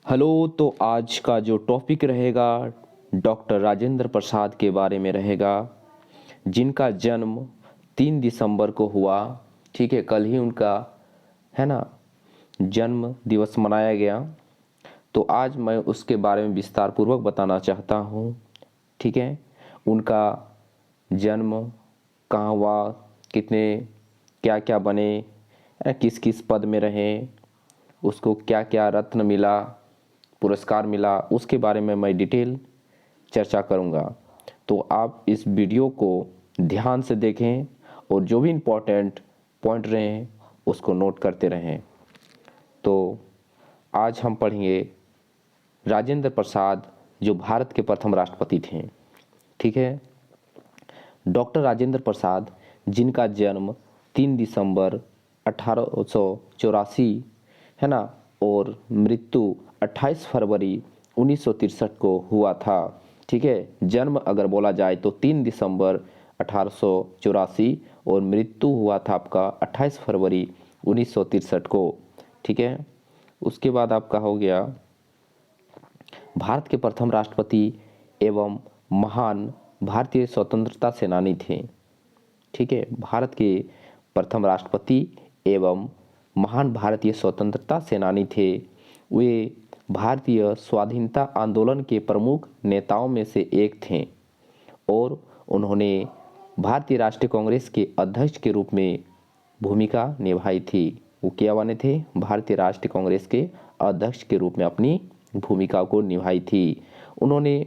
Hello. तो आज का जो टॉपिक रहेगा डॉक्टर राजेंद्र प्रसाद के बारे में रहेगा, जिनका जन्म 3 दिसंबर को हुआ। ठीक है, कल ही उनका है ना जन्म दिवस मनाया गया। तो आज मैं उसके बारे में विस्तार पूर्वक बताना चाहता हूँ। ठीक है, उनका जन्म कहाँ हुआ, कितने क्या क्या बने, किस किस पद में रहे, उसको क्या क्या रत्न मिला, पुरस्कार मिला, उसके बारे में मैं डिटेल चर्चा करूंगा। तो आप इस वीडियो को ध्यान से देखें और जो भी इम्पोर्टेंट पॉइंट रहे उसको नोट करते रहें। तो आज हम पढ़ेंगे राजेंद्र प्रसाद, जो भारत के प्रथम राष्ट्रपति थे। ठीक है, डॉक्टर राजेंद्र प्रसाद, जिनका जन्म 3 दिसंबर 1884 है ना, और मृत्यु 28 फरवरी 1963 को हुआ था। ठीक है, जन्म अगर बोला जाए तो 3 दिसंबर 1884 और मृत्यु हुआ था आपका 28 फरवरी 1963 को। ठीक है, उसके बाद आपका हो गया भारत के प्रथम राष्ट्रपति एवं महान भारतीय स्वतंत्रता सेनानी थे। ठीक है, भारत के प्रथम राष्ट्रपति एवं महान भारतीय स्वतंत्रता सेनानी थे। वे भारतीय स्वाधीनता आंदोलन के प्रमुख नेताओं में से एक थे और उन्होंने भारतीय राष्ट्रीय कांग्रेस के अध्यक्ष के रूप में भूमिका निभाई थी। वो क्या बने थे? भारतीय राष्ट्रीय कांग्रेस के अध्यक्ष के रूप में अपनी भूमिका को निभाई थी। उन्होंने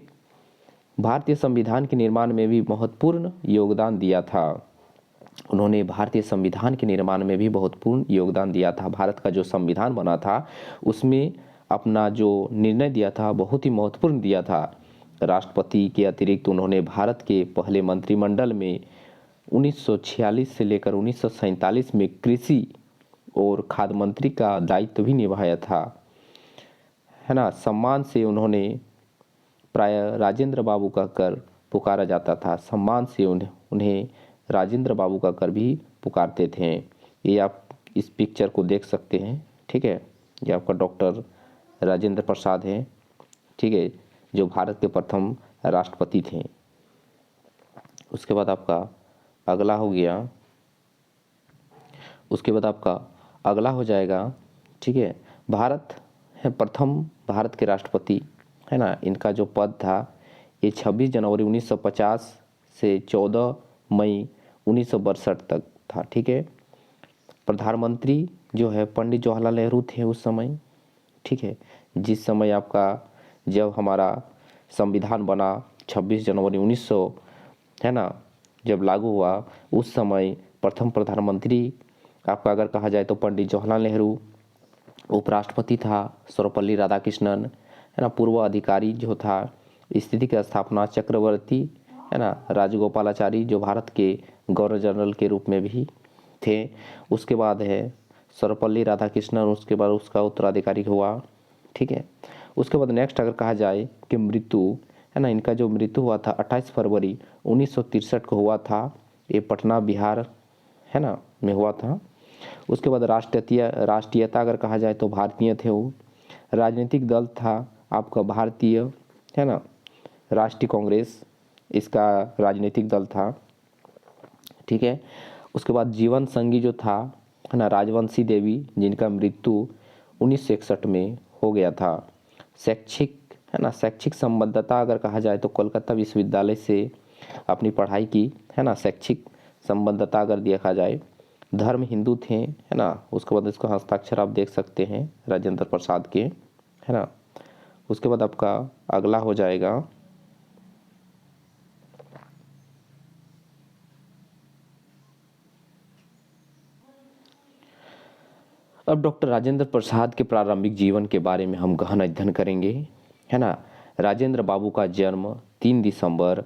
भारतीय संविधान के निर्माण में भी महत्वपूर्ण योगदान दिया था। उन्होंने भारतीय संविधान के निर्माण में भी महत्वपूर्ण योगदान दिया था। भारत का जो संविधान बना था उसमें अपना जो निर्णय दिया था बहुत ही महत्वपूर्ण दिया था। राष्ट्रपति के अतिरिक्त उन्होंने भारत के पहले मंत्रिमंडल में 1946 से लेकर 1947 में कृषि और खाद्य मंत्री का दायित्व भी निभाया था, है ना। सम्मान से उन्होंने प्राय राजेंद्र बाबू कहकर पुकारा जाता था। सम्मान से उन्हें राजेंद्र बाबू कहकर भी पुकारते थे। ये आप इस पिक्चर को देख सकते हैं। ठीक है, ये आपका डॉक्टर राजेंद्र प्रसाद है। ठीक है, जो भारत के प्रथम राष्ट्रपति थे। उसके बाद आपका अगला हो गया, उसके बाद आपका अगला हो जाएगा। ठीक है, भारत है प्रथम भारत के राष्ट्रपति, है ना। इनका जो पद था ये 26 जनवरी 1950 से 14 मई 1962 तक था। ठीक है, प्रधानमंत्री जो है पंडित जवाहरलाल नेहरू थे उस समय। ठीक है, जिस समय आपका जब हमारा संविधान बना 26 जनवरी 1900 है ना, जब लागू हुआ उस समय प्रथम प्रधानमंत्री आपका अगर कहा जाए तो पंडित जवाहरलाल नेहरू, उपराष्ट्रपति था सर्वपल्ली राधाकृष्णन, है ना। पूर्व अधिकारी जो था स्थिति की स्थापना चक्रवर्ती, है ना, राजगोपालाचारी जो भारत के गवर्नर जनरल के रूप में भी थे। उसके बाद है सर्वपल्ली राधाकृष्णन, उसके बाद उसका उत्तराधिकारी हुआ। ठीक है, उसके बाद नेक्स्ट अगर कहा जाए कि मृत्यु, है ना, इनका जो मृत्यु हुआ था 28 फरवरी 1963 को हुआ था। ये पटना बिहार, है ना, में हुआ था। उसके बाद राष्ट्रीयता अगर कहा जाए तो भारतीय थे वो। राजनीतिक दल था आपका भारतीय, है ना, राष्ट्रीय कांग्रेस इसका राजनीतिक दल था। ठीक है, उसके बाद जीवन संगी जो था, है ना, राजवंशी देवी, जिनका मृत्यु 1961 में हो गया था। शैक्षिक, है ना, शैक्षिक संबद्धता अगर कहा जाए तो कोलकाता विश्वविद्यालय से अपनी पढ़ाई की, है ना। शैक्षिक संबद्धता अगर देखा जाए, धर्म हिंदू थे, है ना। उसके बाद इसका हस्ताक्षर आप देख सकते हैं राजेंद्र प्रसाद के, है ना। उसके बाद आपका अगला हो जाएगा अब डॉक्टर राजेंद्र प्रसाद के प्रारंभिक जीवन के बारे में हम गहन अध्ययन करेंगे, है ना। राजेंद्र बाबू का जन्म 3 दिसंबर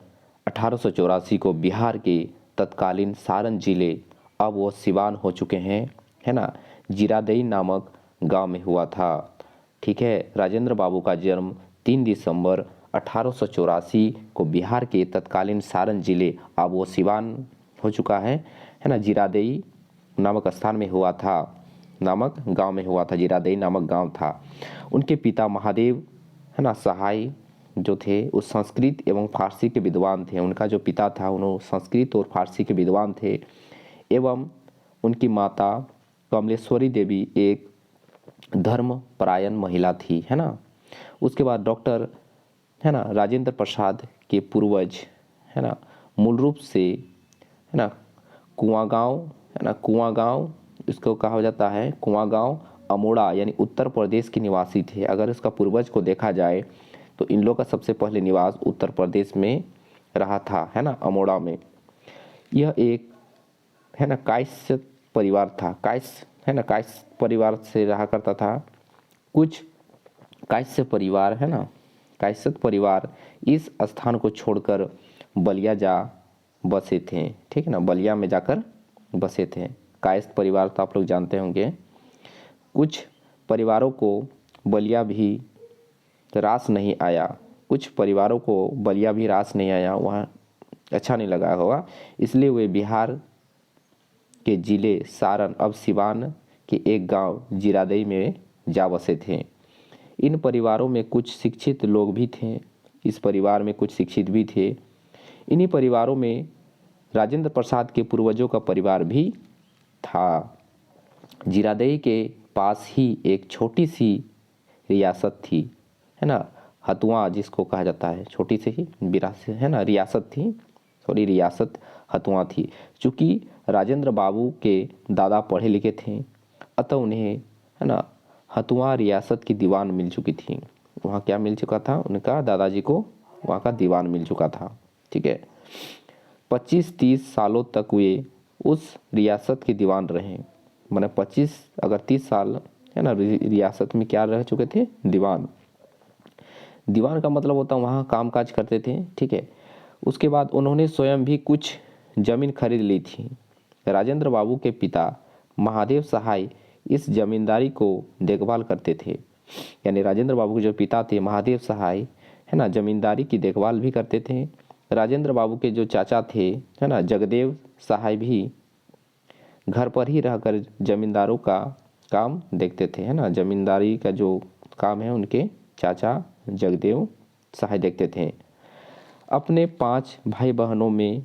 1884 को बिहार के तत्कालीन सारण जिले, अब वो सिवान हो चुके हैं, है ना, जीरादेई नामक गांव में हुआ था। ठीक है, राजेंद्र बाबू का जन्म 3 दिसंबर 1884 को बिहार के तत्कालीन सारण जिले, अब वो सिवान हो चुका है ना, जीरादेई नामक स्थान में हुआ था। नामक गांव में हुआ था। जीरादेई नामक गांव था। उनके पिता महादेव है ना सहाय जो थे उस संस्कृत एवं फारसी के विद्वान थे। उनका जो पिता था उन्होंने संस्कृत और फारसी के विद्वान थे एवं उनकी माता कमलेश्वरी देवी एक धर्मपरायण महिला थी, है ना। उसके बाद डॉक्टर है ना राजेंद्र प्रसाद के पूर्वज है ना मूल रूप से है ना कुआं गांव है ना, कुआं गांव इसको कहा जाता है, कुआं गांव अमोड़ा यानी उत्तर प्रदेश के निवासी थे। अगर इसका पूर्वज को देखा जाए तो इन लोग का सबसे पहले निवास उत्तर प्रदेश में रहा था, है ना, अमोड़ा में। यह एक है ना कायस्थ परिवार था। कायस्थ है ना, कायस्थ परिवार से रहा करता था। कुछ कायस्थ परिवार है ना, कायस्थ परिवार इस स्थान को छोड़कर बलिया जा बसे थे, ठीक है ना, बलिया में जाकर बसे थे। कायस्थ परिवार तो आप लोग जानते होंगे। कुछ परिवारों को बलिया भी रास नहीं आया, कुछ परिवारों को बलिया भी रास नहीं आया, वहाँ अच्छा नहीं लगा होगा, इसलिए वे बिहार के जिले सारण अब सिवान के एक गांव जीरादेई में जा बसे थे। इन परिवारों में कुछ शिक्षित लोग भी थे, इस परिवार में कुछ शिक्षित भी थे। इन्हीं परिवारों में राजेंद्र प्रसाद के पूर्वजों का परिवार भी था। जीरादेई के पास ही एक छोटी सी रियासत थी, है ना, हथुआ जिसको कहा जाता है, छोटी सी ही विरासत है ना, रियासत थी, सॉरी रियासत हथुआ थी। चूँकि राजेंद्र बाबू के दादा पढ़े लिखे थे अतः उन्हें है ना हथुआ रियासत की दीवान मिल चुकी थी। वहाँ क्या मिल चुका था, उनका दादाजी को वहाँ का दीवान मिल चुका था, ठीक है। 25-30 सालों तक वे उस रियासत के दीवान रहे। मैंने 25 अगर 30 साल है ना रियासत में क्या रह चुके थे, दीवान। दीवान का मतलब होता है वहाँ काम काज करते थे, ठीक है। उसके बाद उन्होंने स्वयं भी कुछ जमीन खरीद ली थी। राजेंद्र बाबू के पिता महादेव सहाय इस जमींदारी को देखभाल करते थे। यानी राजेंद्र बाबू के जो पिता थे महादेव सहाय है ना जमींदारी की देखभाल भी करते थे। राजेंद्र बाबू के जो चाचा थे है ना जगदेव सहाय भी घर पर ही रहकर जमींदारों का काम देखते थे, है ना, जमींदारी का जो काम है उनके चाचा जगदेव सहाय देखते थे। अपने 5 भाई बहनों में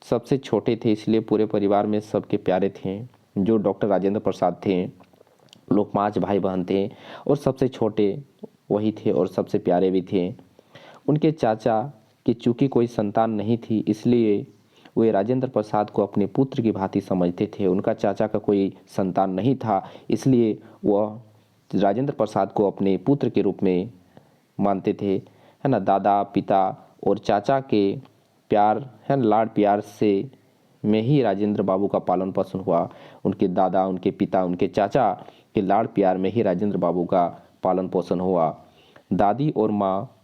सबसे छोटे थे, इसलिए पूरे परिवार में सबके प्यारे थे। जो डॉक्टर राजेंद्र प्रसाद थे, लोग 5 भाई बहन थे और सबसे छोटे वही थे और सबसे प्यारे भी थे। उनके चाचा की चूँकि कोई संतान नहीं थी, इसलिए वे राजेंद्र प्रसाद को अपने पुत्र की भांति समझते थे। उनका चाचा का कोई संतान नहीं था, इसलिए वह राजेंद्र प्रसाद को अपने पुत्र के रूप में मानते थे, है ना। दादा पिता और चाचा के प्यार है ना लाड प्यार से में ही राजेंद्र बाबू का पालन पोषण हुआ। उनके दादा, उनके पिता, उनके चाचा के लाड प्यार में ही राजेंद्र बाबू का पालन पोषण हुआ। दादी और माँ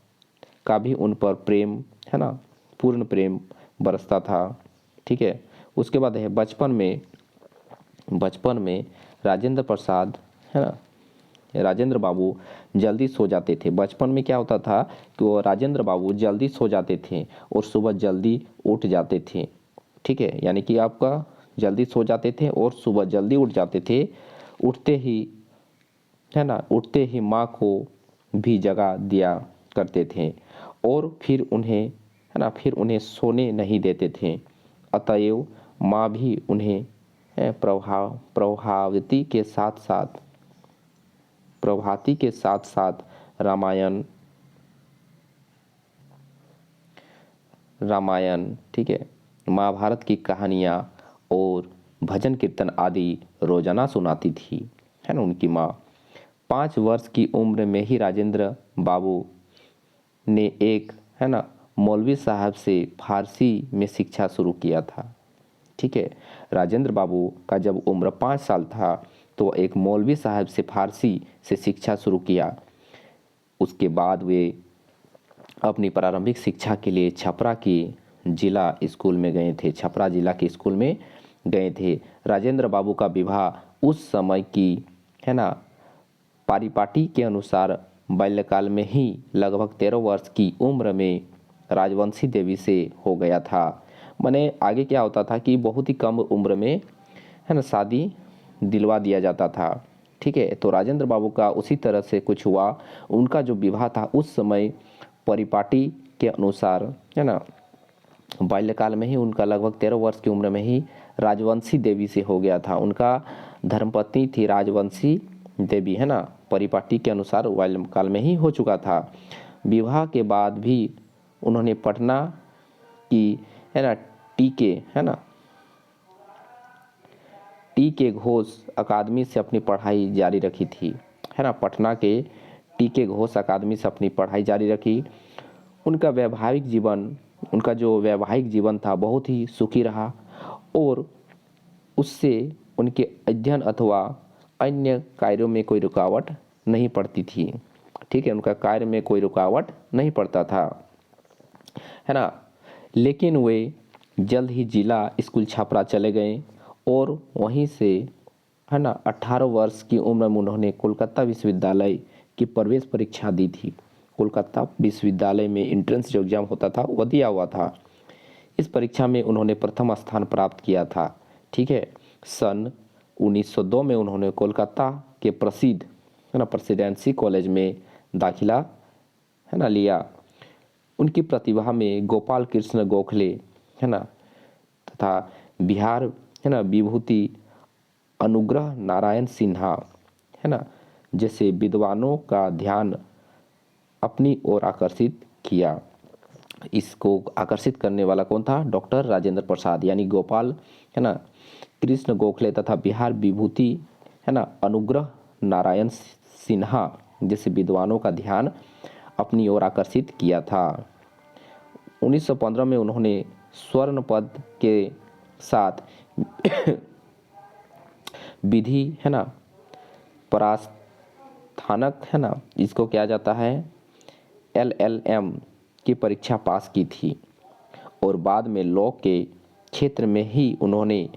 का भी उन पर प्रेम है ना पूर्ण प्रेम बरसता था, ठीक है। उसके बाद है बचपन में राजेंद्र प्रसाद है ना राजेंद्र बाबू जल्दी सो जाते थे। बचपन में क्या होता था कि वो राजेंद्र बाबू जल्दी सो जाते थे और सुबह जल्दी उठ जाते थे, ठीक है। यानी कि आपका जल्दी सो जाते थे और सुबह जल्दी उठ जाते थे। उठते ही है ना उठते ही माँ को भी जगा दिया करते थे और फिर उन्हें सोने नहीं देते थे। अतएव माँ भी उन्हें प्रभावती के साथ साथ रामायण ठीक है महाभारत की कहानियाँ और भजन कीर्तन आदि रोजाना सुनाती थी, है ना उनकी माँ। 5 वर्ष की उम्र में ही राजेंद्र बाबू ने एक है ना मौलवी साहब से फारसी में शिक्षा शुरू किया था, ठीक है। राजेंद्र बाबू का जब उम्र 5 साल था तो एक मौलवी साहब से फारसी से शिक्षा शुरू किया। उसके बाद वे अपनी प्रारंभिक शिक्षा के लिए छपरा की जिला स्कूल में गए थे, छपरा जिला के स्कूल में गए थे। राजेंद्र बाबू का विवाह उस समय की है ना पारिपाटी के अनुसार बाल्यकाल में ही लगभग 13 वर्ष की उम्र में राजवंशी देवी से हो गया था। माने आगे क्या होता था कि बहुत ही कम उम्र में है ना शादी दिलवा दिया जाता था। ठीक है, तो राजेंद्र बाबू का उसी तरह से कुछ हुआ। उनका जो विवाह था उस समय परिपाटी के अनुसार, है ना, बाल्यकाल में ही उनका लगभग 13 वर्ष की उम्र में ही राजवंशी देवी से हो गया था। उनका धर्मपत्नी थी राजवंशी देवी, है ना, परिपाटी के अनुसार बाल्यकाल में ही हो चुका था। विवाह के बाद भी उन्होंने पटना की, है ना, टी के घोष अकादमी से अपनी पढ़ाई जारी रखी थी, है ना, पटना के टी के घोष अकादमी से अपनी पढ़ाई जारी रखी। उनका जो वैवाहिक जीवन था बहुत ही सुखी रहा और उससे उनके अध्ययन अथवा अन्य कार्यों में कोई रुकावट नहीं पड़ती थी। ठीक है, उनका कार्य में कोई रुकावट नहीं पड़ता था, है ना। लेकिन वे जल्द ही जिला स्कूल छपरा चले गए और वहीं से, है ना, 18 वर्ष की उम्र में उन्होंने कोलकाता विश्वविद्यालय की प्रवेश परीक्षा दी थी। कोलकाता विश्वविद्यालय में एंट्रेंस जो एग्ज़ाम होता था वह दिया हुआ था। इस परीक्षा में उन्होंने प्रथम स्थान प्राप्त किया था। ठीक है, सन 1902 में उन्होंने कोलकाता के प्रसिद्ध, है ना, प्रेसिडेंसी कॉलेज में दाखिला, है ना, लिया। उनकी प्रतिभा में गोपाल कृष्ण गोखले, है ना, तथा बिहार, है ना, विभूति अनुग्रह नारायण सिन्हा, है ना, जैसे विद्वानों का ध्यान अपनी ओर आकर्षित किया। इसको आकर्षित करने वाला कौन था? डॉक्टर राजेंद्र प्रसाद, यानी गोपाल, है ना, कृष्ण गोखले तथा बिहार विभूति, है ना, अनुग्रह नारायण सिन्हा जैसे विद्वानों का ध्यान अपनी ओर आकर्षित किया था। 1915 में उन्होंने स्वर्ण पद के साथ विधि, है ना, परास्थानक, है ना, इसको क्या जाता है, LLM की परीक्षा पास की थी और बाद में लॉ के क्षेत्र में ही उन्होंने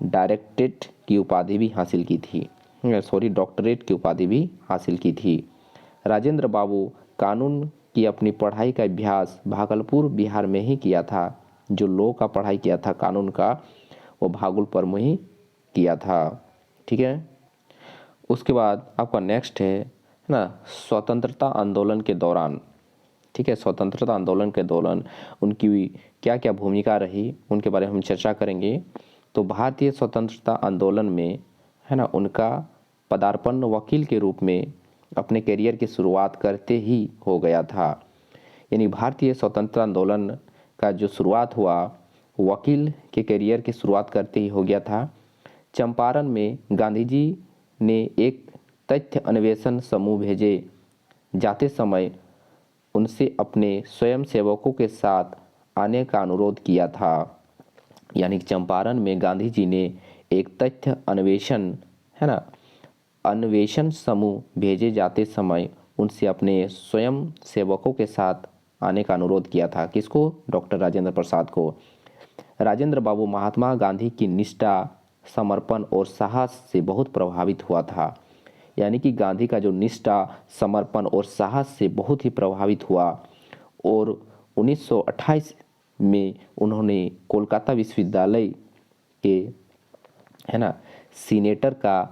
डॉक्टरेट की उपाधि भी हासिल की थी। राजेंद्र बाबू कानून की अपनी पढ़ाई का अभ्यास भागलपुर बिहार में ही किया था। जो लॉ का पढ़ाई किया था कानून का, वो भागलपुर में ही किया था। ठीक है, उसके बाद आपका नेक्स्ट है ना, स्वतंत्रता आंदोलन के दौरान। ठीक है, स्वतंत्रता आंदोलन के दौरान उनकी क्या क्या भूमिका रही उनके बारे में हम चर्चा करेंगे। तो भारतीय स्वतंत्रता आंदोलन में, है ना, उनका पदार्पण वकील के रूप में अपने करियर की शुरुआत करते ही हो गया था। यानी भारतीय स्वतंत्रता आंदोलन का जो शुरुआत हुआ वकील के करियर की शुरुआत करते ही हो गया था। चंपारण में गांधी जी ने एक तथ्य अन्वेषण समूह भेजे जाते समय उनसे अपने स्वयं सेवकों के साथ आने का अनुरोध किया था। यानी चंपारण में गांधी जी ने एक तथ्य अन्वेषण, है ना, अन्वेषण समूह भेजे जाते समय उनसे अपने स्वयं सेवकों के साथ आने का अनुरोध किया था। किसको? डॉक्टर राजेंद्र प्रसाद को। राजेंद्र बाबू महात्मा गांधी की निष्ठा, समर्पण और साहस से बहुत प्रभावित हुआ था। यानी कि गांधी का जो निष्ठा, समर्पण और साहस से बहुत ही प्रभावित हुआ और 1928 में उन्होंने कोलकाता विश्वविद्यालय के, है ना, सीनेटर का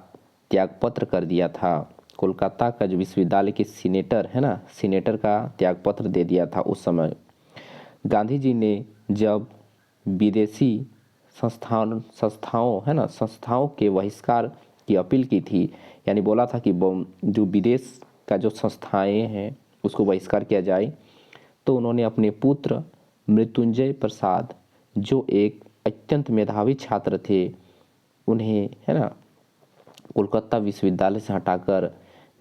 त्यागपत्र कर दिया था। कोलकाता का जो विश्वविद्यालय के सीनेटर, है ना, सीनेटर का त्यागपत्र दे दिया था उस समय। गांधी जी ने जब विदेशी संस्थाओं, है ना, संस्थाओं के बहिष्कार की अपील की थी, यानी बोला था कि जो विदेश का जो संस्थाएं हैं उसको बहिष्कार किया जाए, तो उन्होंने अपने पुत्र मृत्युंजय प्रसाद, जो एक अत्यंत मेधावी छात्र थे, उन्हें, है ना, कोलकाता विश्वविद्यालय से हटाकर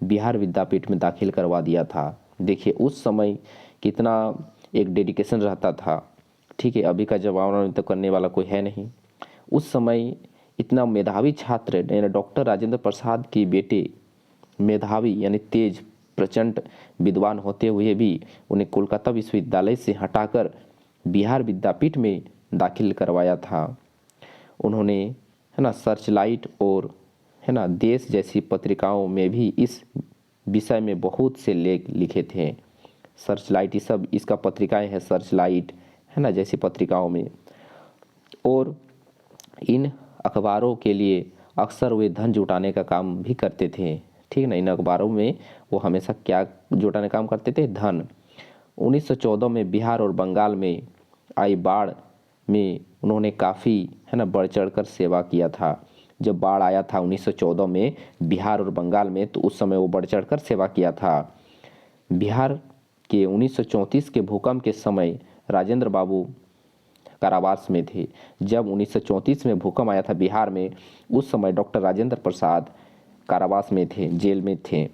बिहार विद्यापीठ में दाखिल करवा दिया था। देखिए उस समय कितना एक डेडिकेशन रहता था। ठीक है, अभी का जमाना में तो करने वाला कोई है नहीं। उस समय इतना मेधावी छात्र, यानी डॉक्टर राजेंद्र प्रसाद के बेटे मेधावी यानी तेज, प्रचंड विद्वान होते हुए भी उन्हें कोलकाता विश्वविद्यालय से हटाकर बिहार विद्यापीठ में दाखिल करवाया था। उन्होंने, है ना, सर्चलाइट और, है ना, देश जैसी पत्रिकाओं में भी इस विषय में बहुत से लेख लिखे थे। सर्चलाइट, ये सब इसका पत्रिकाएं हैं, सर्चलाइट, है ना, जैसी पत्रिकाओं में। और इन अखबारों के लिए अक्सर वे धन जुटाने का काम भी करते थे। ठीक है ना, इन अखबारों में वो हमेशा क्या जुटाने का काम करते थे? धन। 1914 में बिहार और बंगाल में आई बाढ़ में उन्होंने काफ़ी है ना बढ़ चढ़ कर सेवा किया था। जब बाढ़ आया था 1914 में बिहार और बंगाल में, तो उस समय वो बढ़ चढ़ कर सेवा किया था। बिहार के 1934 के भूकंप के समय राजेंद्र बाबू कारावास में थे। जब 1934 में भूकंप आया था बिहार में, उस समय डॉक्टर राजेंद्र प्रसाद कारावास में थे, जेल में थे।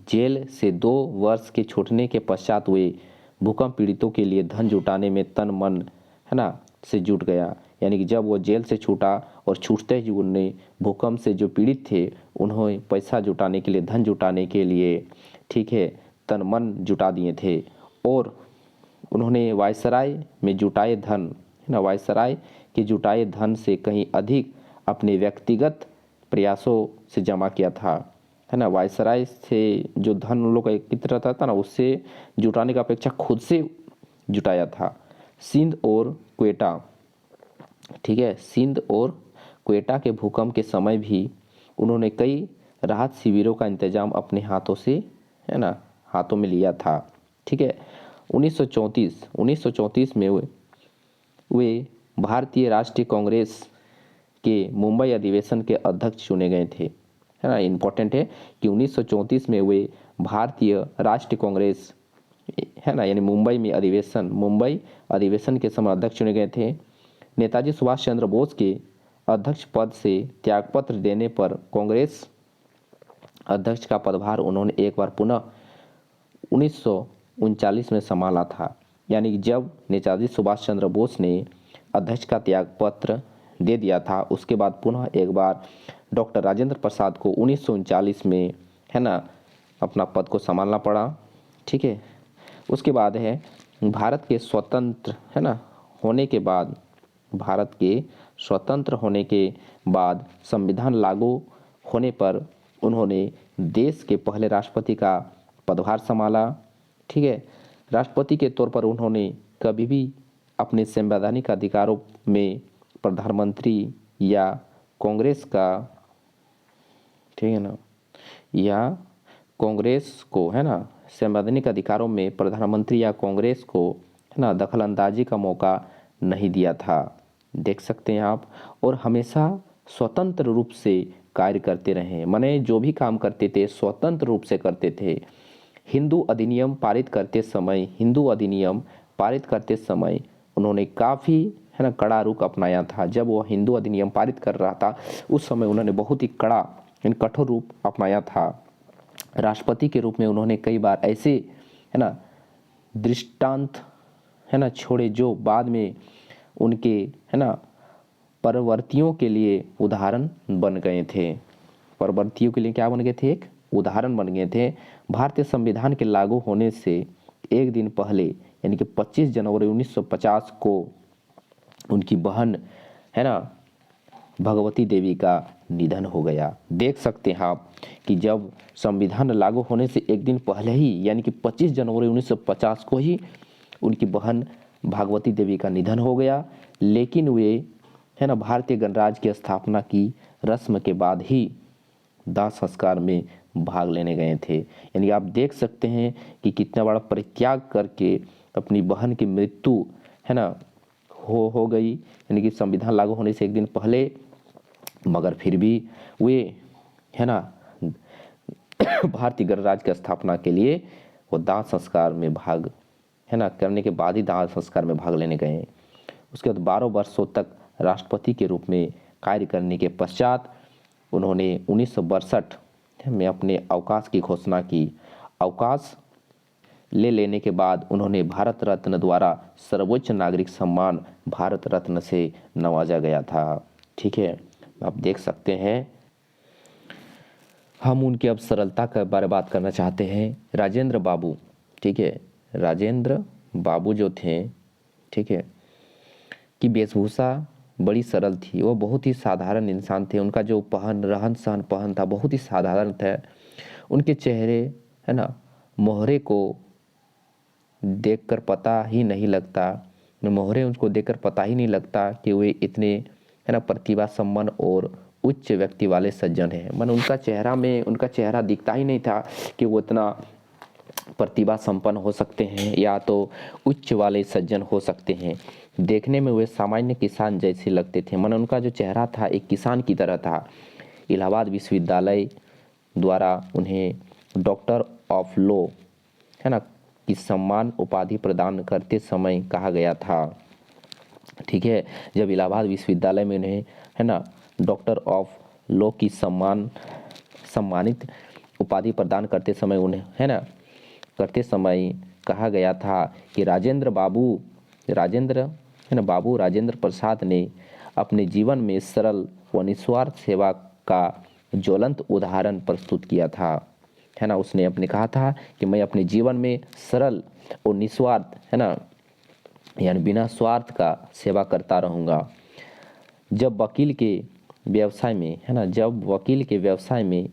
जेल से 2 वर्ष के छूटने के पश्चात वे भूकंप पीड़ितों के लिए धन जुटाने में तन मन है ना से जुट गया। यानी कि जब वो जेल से छूटा और छूटते ही उन्होंने भूकंप से जो पीड़ित थे उन्होंने पैसा जुटाने के लिए, धन जुटाने के लिए, ठीक है, तन मन जुटा दिए थे। और उन्होंने वायसराय में जुटाए धन है ना, वायसराय के जुटाए धन से कहीं अधिक अपने व्यक्तिगत प्रयासों से जमा किया था, है ना। वायसराय से जो धन उन लोग का एकत्रित रहता था ना, उससे जुटाने का अपेक्षा खुद से जुटाया था। सिंध और क्वेटा, ठीक है, सिंध और क्वेटा के भूकंप के समय भी उन्होंने कई राहत शिविरों का इंतजाम अपने हाथों से है ना हाथों में लिया था। ठीक है, 1934 में वे भारतीय राष्ट्रीय कांग्रेस के मुंबई अधिवेशन के अध्यक्ष चुने गए थे, है ना। इम्पोर्टेंट है कि 1934 में वे भारतीय राष्ट्रीय कांग्रेस है ना, यानी मुंबई अधिवेशन के समय अध्यक्ष चुने गए थे। नेताजी सुभाष चंद्र बोस के अध्यक्ष पद से त्यागपत्र देने पर कांग्रेस अध्यक्ष का पदभार उन्होंने एक बार पुनः 1939 में संभाला था। यानी कि जब नेताजी सुभाष चंद्र बोस ने अध्यक्ष का त्यागपत्र दे दिया था, उसके बाद पुनः एक बार डॉक्टर राजेंद्र प्रसाद को 1939 में है ना अपना पद को संभालना पड़ा। ठीक है, उसके बाद है भारत के स्वतंत्र है ना होने के बाद, भारत के स्वतंत्र होने के बाद संविधान लागू होने पर उन्होंने देश के पहले राष्ट्रपति का पदभार संभाला। ठीक है, राष्ट्रपति के तौर पर उन्होंने कभी भी अपने संवैधानिक अधिकारों में प्रधानमंत्री या कांग्रेस का, ठीक है ना, या कांग्रेस को है ना संवैधानिक अधिकारों में प्रधानमंत्री या कांग्रेस को है ना दखलंदाजी का मौका नहीं दिया था। देख सकते हैं आप। और हमेशा स्वतंत्र रूप से कार्य करते रहे, माने जो भी काम करते थे स्वतंत्र रूप से करते थे। हिंदू अधिनियम पारित करते समय उन्होंने काफ़ी है ना कड़ा रुख अपनाया था। जब वो हिंदू अधिनियम पारित कर रहा था उस समय उन्होंने बहुत ही कड़ा यानी कठोर रूप अपनाया था। राष्ट्रपति के रूप में उन्होंने कई बार ऐसे है ना दृष्टांत है ना छोड़े जो बाद में उनके है ना परवर्तियों के लिए उदाहरण बन गए थे। परवर्तियों के लिए क्या बन गए थे? एक उदाहरण बन गए थे। भारतीय संविधान के लागू होने से एक दिन पहले यानी कि 25 जनवरी 1950 को उनकी बहन है ना भगवती देवी का निधन हो गया। देख सकते हैं आप कि जब संविधान लागू होने से एक दिन पहले ही यानी कि 25 जनवरी 1950 को ही उनकी बहन भगवती देवी का निधन हो गया, लेकिन वे है ना भारतीय गणराज्य की स्थापना की रस्म के बाद ही दाह संस्कार में भाग लेने गए थे। यानी आप देख सकते हैं कि कितना बड़ा परित्याग करके अपनी बहन की मृत्यु है ना हो गई, यानी कि संविधान लागू होने से एक दिन पहले, मगर फिर भी वे है ना भारतीय गणराज्य की स्थापना के लिए वो दाह संस्कार में भाग है ना करने के बाद ही दाह संस्कार में भाग लेने गए। उसके बाद 12 वर्षों तक राष्ट्रपति के रूप में कार्य करने के पश्चात उन्होंने 1962 में अपने अवकाश की घोषणा की। अवकाश ले लेने के बाद उन्होंने भारत रत्न द्वारा सर्वोच्च नागरिक सम्मान भारत रत्न से नवाजा गया था। ठीक है, आप देख सकते हैं। हम उनके अब सरलता के बारे में बात करना चाहते हैं। राजेंद्र बाबू, ठीक है, राजेंद्र बाबू जो थे, ठीक है, की वेशभूषा बड़ी सरल थी। वो बहुत ही साधारण इंसान थे। उनका जो रहन सहन था बहुत ही साधारण था। उनके चेहरे है ना मोहरे को देखकर पता ही नहीं लगता कि वे इतने है ना, प्रतिभा संपन्न और उच्च व्यक्ति वाले सज्जन हैं। मन उनका चेहरा दिखता ही नहीं था कि वो इतना प्रतिभा संपन्न हो सकते हैं या तो उच्च वाले सज्जन हो सकते हैं। देखने में वे सामान्य किसान जैसे लगते थे। मन उनका जो चेहरा था एक किसान की तरह था। इलाहाबाद विश्वविद्यालय द्वारा उन्हें डॉक्टर ऑफ लॉ, है ना, की सम्मान उपाधि प्रदान करते समय कहा गया था। ठीक है, जब इलाहाबाद विश्वविद्यालय में उन्हें, है ना, डॉक्टर ऑफ लॉ की सम्मानित उपाधि प्रदान करते समय उन्हें, है ना, करते समय कहा गया था कि राजेंद्र प्रसाद ने अपने जीवन में सरल व निस्वार्थ सेवा का ज्वलंत उदाहरण प्रस्तुत किया था। है ना, उसने अपने कहा था कि मैं अपने जीवन में सरल और निस्वार्थ, है ना, यानी बिना स्वार्थ का सेवा करता रहूँगा। जब वकील के व्यवसाय में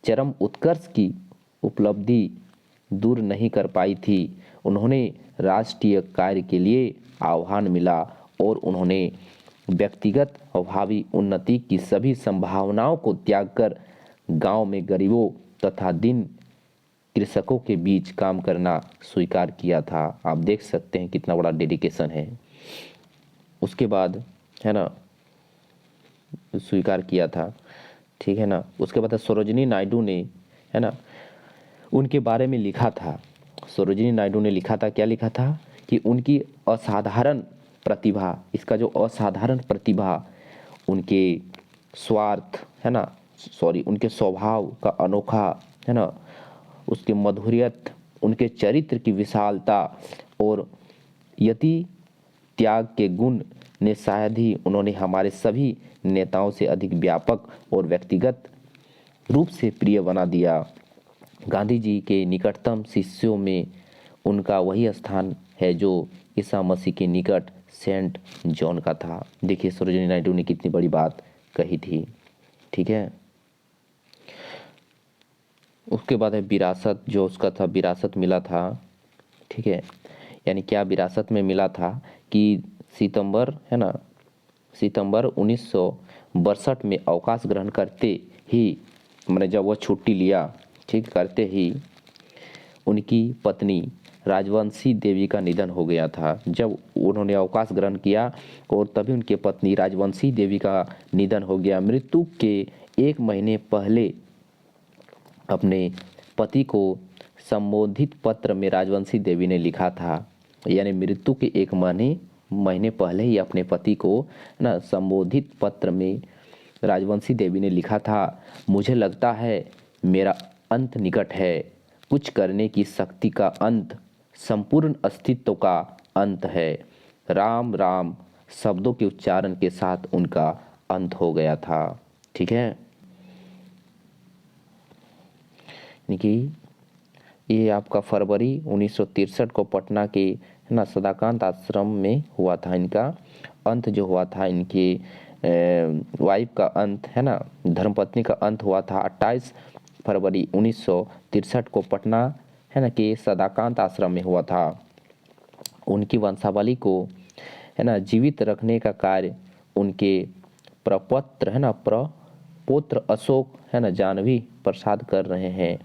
चरम उत्कर्ष की उपलब्धि दूर नहीं कर पाई थी, उन्होंने राष्ट्रीय कार्य के लिए आह्वान मिला और उन्होंने व्यक्तिगत और भावी उन्नति की सभी संभावनाओं को त्याग कर गांव में गरीबों तथा दीन कृषकों के बीच काम करना स्वीकार किया था। आप देख सकते हैं कितना बड़ा डेडिकेशन है। उसके बाद, है ना, स्वीकार किया था। ठीक है ना, उसके बाद सरोजिनी नायडू ने, है ना, उनके बारे में लिखा था। सरोजिनी नायडू ने लिखा था, क्या लिखा था कि उनकी असाधारण प्रतिभा, इसका जो असाधारण प्रतिभा उनके उनके स्वभाव का अनोखा, है ना, उसके मधुरियत, उनके चरित्र की विशालता और यति त्याग के गुण ने शायद ही उन्होंने हमारे सभी नेताओं से अधिक व्यापक और व्यक्तिगत रूप से प्रिय बना दिया। गांधी जी के निकटतम शिष्यों में उनका वही स्थान है जो ईसा मसीह के निकट सेंट जॉन का था। देखिए सरोजिनी नायडू ने कितनी बड़ी बात कही थी। ठीक है, उसके बाद है विरासत, जो उसका था विरासत मिला था। ठीक है, यानी क्या विरासत में मिला था कि सितंबर 1962 में अवकाश ग्रहण करते ही, मैंने जब वह छुट्टी लिया, ठीक, करते ही उनकी पत्नी राजवंशी देवी का निधन हो गया था। जब उन्होंने अवकाश ग्रहण किया और तभी उनकी पत्नी राजवंशी देवी का निधन हो गया। मृत्यु के 1 महीने पहले अपने पति को संबोधित पत्र में राजवंशी देवी ने लिखा था, यानी मृत्यु के 1 महीने पहले ही अपने पति को ना संबोधित पत्र में राजवंशी देवी ने लिखा था, मुझे लगता है मेरा अंत निकट है, कुछ करने की शक्ति का अंत, संपूर्ण अस्तित्व का अंत है। राम राम शब्दों के उच्चारण के साथ उनका अंत हो गया था। ठीक है, यानी कि ये आपका फरवरी 1963 को पटना के, है ना, सदाकांत आश्रम में हुआ था। इनका अंत जो हुआ था, इनकी वाइफ का अंत, है ना, धर्मपत्नी का अंत हुआ था 28 फरवरी 1963 को पटना, है ना, के सदाकांत आश्रम में हुआ था। उनकी वंशावली को, है ना, जीवित रखने का कार्य उनके प्रपौत्र, है ना, प्रपौत्र अशोक, है ना, जाह्नवी प्रसाद कर रहे हैं।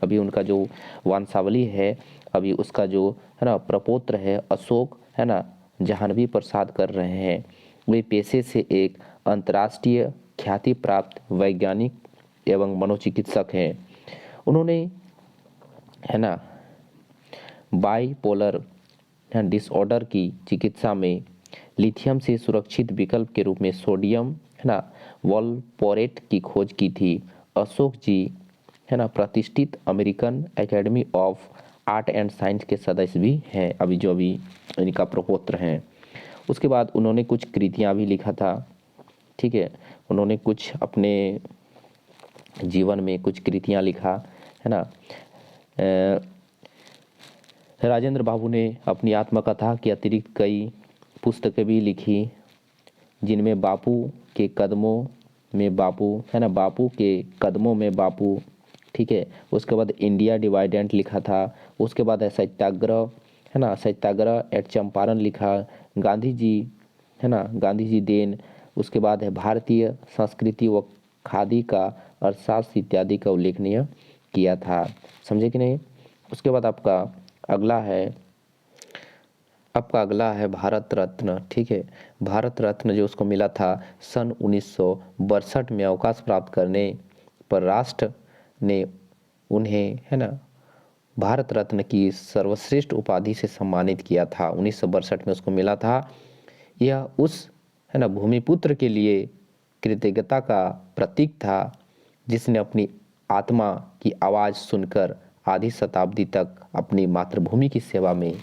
अभी उनका जो वंशावली है, अभी उसका जो, है ना, प्रपौत्र है अशोक, है ना, जाह्नवी प्रसाद कर रहे हैं। वे पेशे से एक अंतर्राष्ट्रीय ख्याति प्राप्त वैज्ञानिक एवं मनोचिकित्सक हैं। उन्होंने, है ना, बाइपोलर डिसऑर्डर की चिकित्सा में लिथियम से सुरक्षित विकल्प के रूप में सोडियम, है ना, वॉलपोरेट की खोज की थी। अशोक जी, है ना, प्रतिष्ठित American academy of art and science के सदस्य भी हैं, अभी इनका प्रपौत्र हैं। उसके बाद उन्होंने कुछ कृतियाँ भी लिखा था। ठीक है, उन्होंने कुछ अपने जीवन में कुछ कृतियाँ लिखा, है ना। राजेंद्र बाबू ने अपनी आत्मकथा के अतिरिक्त कई पुस्तकें भी लिखी, जिनमें बापू के कदमों में बापू, है ना, बापू के कदमों में बापू। ठीक है, उसके बाद इंडिया डिवाइडेंट लिखा था। उसके बाद है सत्याग्रह, है ना, सत्याग्रह एट चंपारण लिखा। गांधी जी, है ना, गांधी जी देन उसके बाद है भारतीय संस्कृति व खादी का अर्थशास्त्र इत्यादि का उल्लेखनीय किया था। समझे कि नहीं। उसके बाद आपका अगला है भारत रत्न। ठीक है, भारत रत्न जो उसको मिला था सन 1962 में अवकाश प्राप्त करने पर राष्ट्र ने उन्हें, है ना, भारत रत्न की सर्वश्रेष्ठ उपाधि से सम्मानित किया था। 1962 में उसको मिला था। यह उस, है ना, भूमिपुत्र के लिए कृतज्ञता का प्रतीक था जिसने अपनी आत्मा की आवाज़ सुनकर आधी शताब्दी तक अपनी मातृभूमि की सेवा में,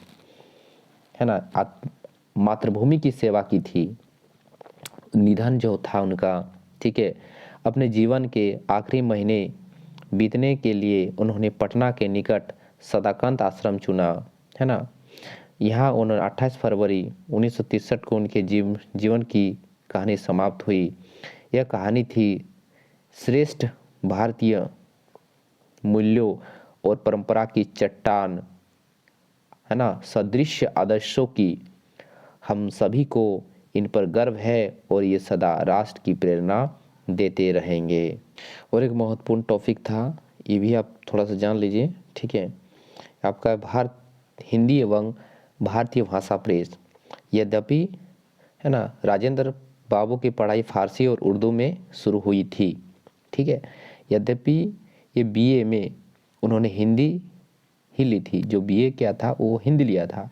है ना, मातृभूमि की सेवा की थी। निधन जो था उनका, ठीक है, अपने जीवन के आखिरी महीने बीतने के लिए उन्होंने पटना के निकट सदाकंत आश्रम चुना, है ना। यहाँ उन्होंने 28 फरवरी 1963 को उनके जीवन की कहानी समाप्त हुई। यह कहानी थी श्रेष्ठ भारतीय मूल्यों और परंपरा की चट्टान, है ना, सदृश आदर्शों की। हम सभी को इन पर गर्व है और ये सदा राष्ट्र की प्रेरणा देते रहेंगे। और एक महत्वपूर्ण टॉपिक था, ये भी आप थोड़ा सा जान लीजिए। ठीक है, आपका हिंदी एवं भारतीय भाषा प्रेस। यद्यपि, है ना, राजेंद्र बाबू की पढ़ाई फारसी और उर्दू में शुरू हुई थी। ठीक है, यद्यपि ये बीए में उन्होंने हिंदी ही ली थी। जो बीए क्या था वो हिंदी लिया था।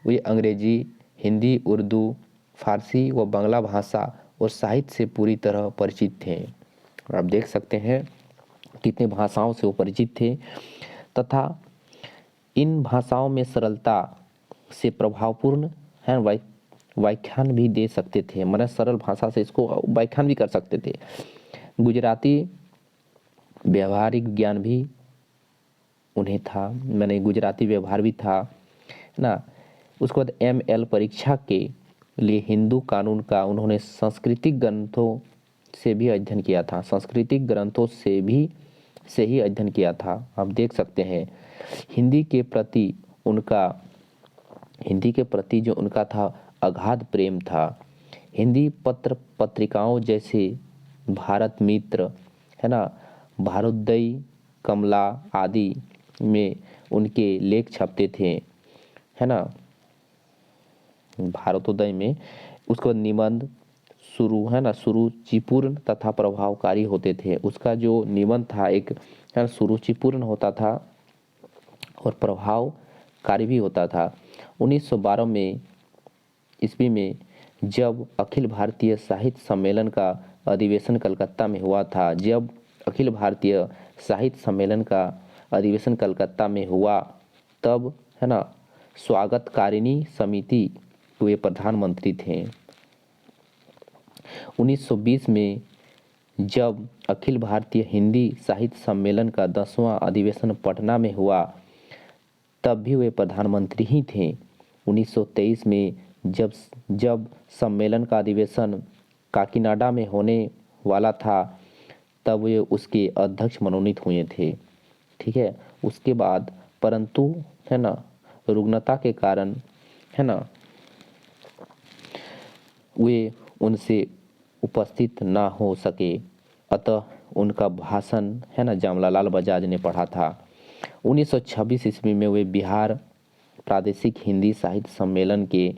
वो ये अंग्रेजी, हिंदी, उर्दू, फारसी व बांग्ला भाषा और साहित्य से पूरी तरह परिचित थे। और आप देख सकते हैं कितने भाषाओं से वो परिचित थे तथा इन भाषाओं में सरलता से प्रभावपूर्ण, है, व्याख्यान भी दे सकते थे। मतलब सरल भाषा से इसको व्याख्यान भी कर सकते थे। गुजराती व्यवहारिक ज्ञान भी उन्हें था, मैंने गुजराती व्यवहार भी था ना। उसके बाद ML परीक्षा के लिए हिंदू कानून का उन्होंने सांस्कृतिक ग्रंथों से भी अध्ययन किया था। सांस्कृतिक ग्रंथों से ही अध्ययन किया था। आप देख सकते हैं हिंदी के प्रति जो उनका था अगाध प्रेम था। हिंदी पत्र पत्रिकाओं जैसे भारत मित्र, है ना, भारोदय, कमला आदि में उनके लेख छपते थे, है ना, भारतोदय में। उसके बाद निबंध सुरुचिपूर्ण तथा प्रभावकारी होते थे। उसका जो निबंध था एक, है ना, सुरुचिपूर्ण होता था और प्रभावकारी भी होता था। 1912 ईस्वी में जब अखिल भारतीय साहित्य सम्मेलन का अधिवेशन कलकत्ता में हुआ था, तब, है ना, स्वागतकारिणी समिति के वे प्रधानमंत्री थे। 1920 में जब अखिल भारतीय हिंदी साहित्य सम्मेलन का 10वां अधिवेशन पटना में हुआ, तब भी वे प्रधानमंत्री ही थे। 1923 में जब सम्मेलन का अधिवेशन काकीनाडा में होने वाला था, तब वे उसके अध्यक्ष मनोनीत हुए थे। ठीक है, उसके बाद परंतु, है ना, रुग्णता के कारण, है ना, वे उनसे उपस्थित ना हो सके, अतः उनका भाषण, है ना, जमनालाल बजाज ने पढ़ा था। 1926 ईस्वी में वे बिहार प्रादेशिक हिंदी साहित्य सम्मेलन के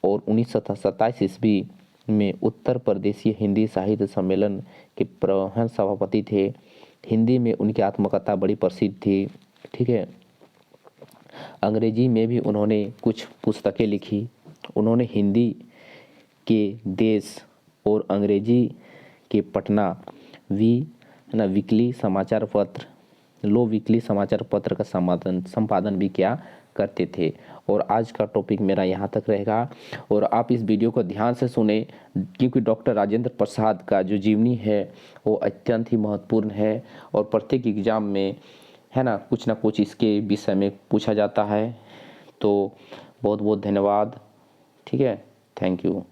और 1927 ईस्वी में उत्तर प्रदेशीय हिंदी साहित्य सम्मेलन के प्रधान सभापति थे। हिंदी में उनकी आत्मकथा बड़ी प्रसिद्ध थी। ठीक है, अंग्रेजी में भी उन्होंने कुछ पुस्तकें लिखी। उन्होंने हिंदी के देश और अंग्रेजी के पटना वीकली समाचार पत्र का संपादन भी क्या करते थे। और आज का टॉपिक मेरा यहाँ तक रहेगा। और आप इस वीडियो को ध्यान से सुने, क्योंकि डॉक्टर राजेंद्र प्रसाद का जो जीवनी है वो अत्यंत ही महत्वपूर्ण है और प्रत्येक एग्जाम में, है ना, कुछ ना कुछ इसके विषय में पूछा जाता है। तो बहुत बहुत धन्यवाद। ठीक है, थैंक यू।